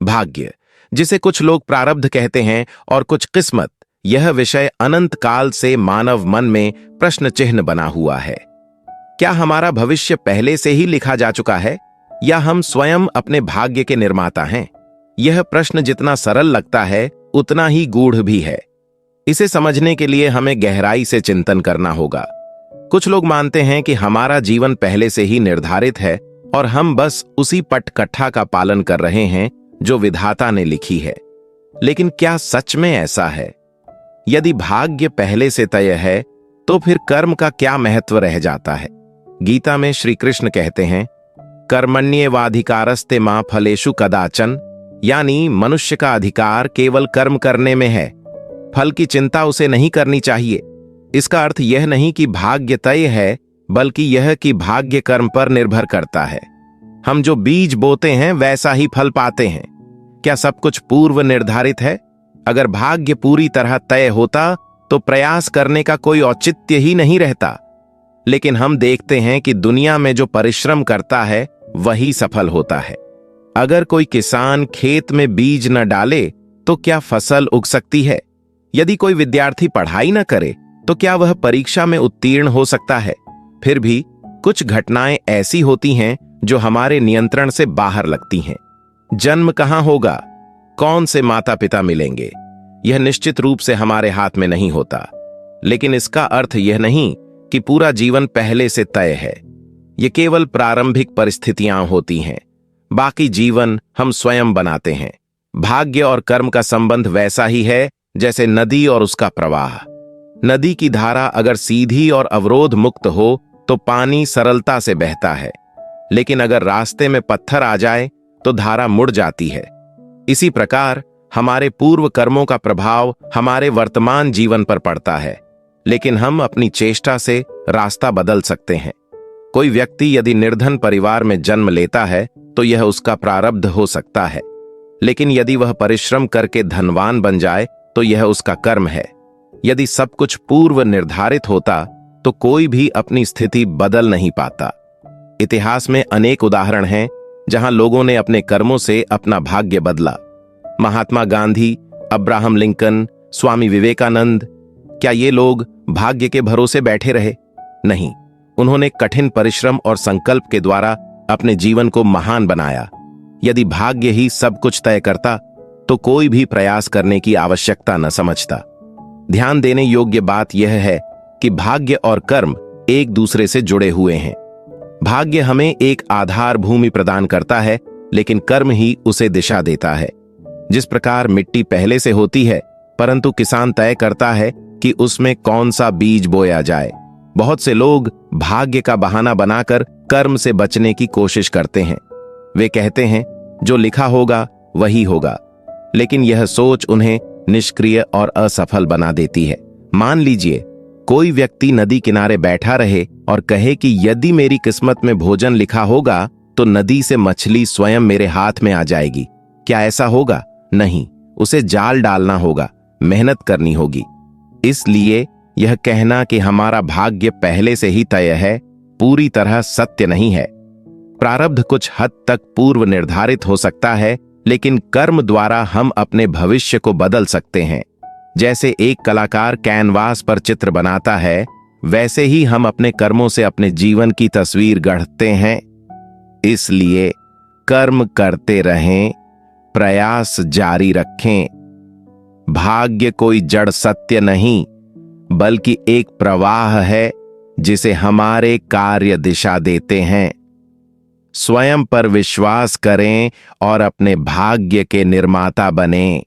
भाग्य, जिसे कुछ लोग प्रारब्ध कहते हैं और कुछ किस्मत, यह विषय अनंत काल से मानव मन में प्रश्न चिन्ह बना हुआ है। क्या हमारा भविष्य पहले से ही लिखा जा चुका है या हम स्वयं अपने भाग्य के निर्माता हैं? यह प्रश्न जितना सरल लगता है उतना ही गूढ़ भी है। इसे समझने के लिए हमें गहराई से चिंतन करना होगा। कुछ लोग मानते हैं कि हमारा जीवन पहले से ही निर्धारित है और हम बस उसी पटकथा का पालन कर रहे हैं जो विधाता ने लिखी है। लेकिन क्या सच में ऐसा है? यदि भाग्य पहले से तय है तो फिर कर्म का क्या महत्व रह जाता है? गीता में श्री कृष्ण कहते हैं, कर्मण्येवाधिकारस्ते मा फलेषु कदाचन, यानी मनुष्य का अधिकार केवल कर्म करने में है, फल की चिंता उसे नहीं करनी चाहिए। इसका अर्थ यह नहीं कि भाग्य तय है, बल्कि यह कि भाग्य कर्म पर निर्भर करता है। हम जो बीज बोते हैं वैसा ही फल पाते हैं। क्या सब कुछ पूर्व निर्धारित है? अगर भाग्य पूरी तरह तय होता तो प्रयास करने का कोई औचित्य ही नहीं रहता। लेकिन हम देखते हैं कि दुनिया में जो परिश्रम करता है वही सफल होता है। अगर कोई किसान खेत में बीज न डाले तो क्या फसल उग सकती है? यदि कोई विद्यार्थी पढ़ाई न करे तो क्या वह परीक्षा में उत्तीर्ण हो सकता है? फिर भी कुछ घटनाएं ऐसी होती हैं जो हमारे नियंत्रण से बाहर लगती हैं। जन्म कहां होगा, कौन से माता पिता मिलेंगे, यह निश्चित रूप से हमारे हाथ में नहीं होता। लेकिन इसका अर्थ यह नहीं कि पूरा जीवन पहले से तय है। ये केवल प्रारंभिक परिस्थितियां होती हैं, बाकी जीवन हम स्वयं बनाते हैं। भाग्य और कर्म का संबंध वैसा ही है जैसे नदी और उसका प्रवाह। नदी की धारा अगर सीधी और अवरोध मुक्त हो तो पानी सरलता से बहता है, लेकिन अगर रास्ते में पत्थर आ जाए तो धारा मुड़ जाती है। इसी प्रकार हमारे पूर्व कर्मों का प्रभाव हमारे वर्तमान जीवन पर पड़ता है, लेकिन हम अपनी चेष्टा से रास्ता बदल सकते हैं। कोई व्यक्ति यदि निर्धन परिवार में जन्म लेता है तो यह उसका प्रारब्ध हो सकता है, लेकिन यदि वह परिश्रम करके धनवान बन जाए तो यह उसका कर्म है। यदि सब कुछ पूर्व निर्धारित होता तो कोई भी अपनी स्थिति बदल नहीं पाता। इतिहास में अनेक उदाहरण हैं जहां लोगों ने अपने कर्मों से अपना भाग्य बदला। महात्मा गांधी, अब्राहम लिंकन, स्वामी विवेकानंद, क्या ये लोग भाग्य के भरोसे बैठे रहे? नहीं, उन्होंने कठिन परिश्रम और संकल्प के द्वारा अपने जीवन को महान बनाया। यदि भाग्य ही सब कुछ तय करता तो कोई भी प्रयास करने की आवश्यकता न समझता। ध्यान देने योग्य बात यह है कि भाग्य और कर्म एक दूसरे से जुड़े हुए हैं। भाग्य हमें एक आधार भूमि प्रदान करता है, लेकिन कर्म ही उसे दिशा देता है। जिस प्रकार मिट्टी पहले से होती है, परंतु किसान तय करता है कि उसमें कौन सा बीज बोया जाए। बहुत से लोग भाग्य का बहाना बनाकर कर्म से बचने की कोशिश करते हैं। वे कहते हैं जो लिखा होगा वही होगा, लेकिन यह सोच उन्हें निष्क्रिय और असफल बना देती है। मान लीजिए कोई व्यक्ति नदी किनारे बैठा रहे और कहे कि यदि मेरी किस्मत में भोजन लिखा होगा तो नदी से मछली स्वयं मेरे हाथ में आ जाएगी। क्या ऐसा होगा? नहीं, उसे जाल डालना होगा, मेहनत करनी होगी। इसलिए यह कहना कि हमारा भाग्य पहले से ही तय है पूरी तरह सत्य नहीं है। प्रारब्ध कुछ हद तक पूर्व निर्धारित हो सकता है, लेकिन कर्म द्वारा हम अपने भविष्य को बदल सकते हैं। जैसे एक कलाकार कैनवास पर चित्र बनाता है, वैसे ही हम अपने कर्मों से अपने जीवन की तस्वीर गढ़ते हैं। इसलिए कर्म करते रहें, प्रयास जारी रखें। भाग्य कोई जड़ सत्य नहीं, बल्कि एक प्रवाह है जिसे हमारे कार्य दिशा देते हैं। स्वयं पर विश्वास करें और अपने भाग्य के निर्माता बनें।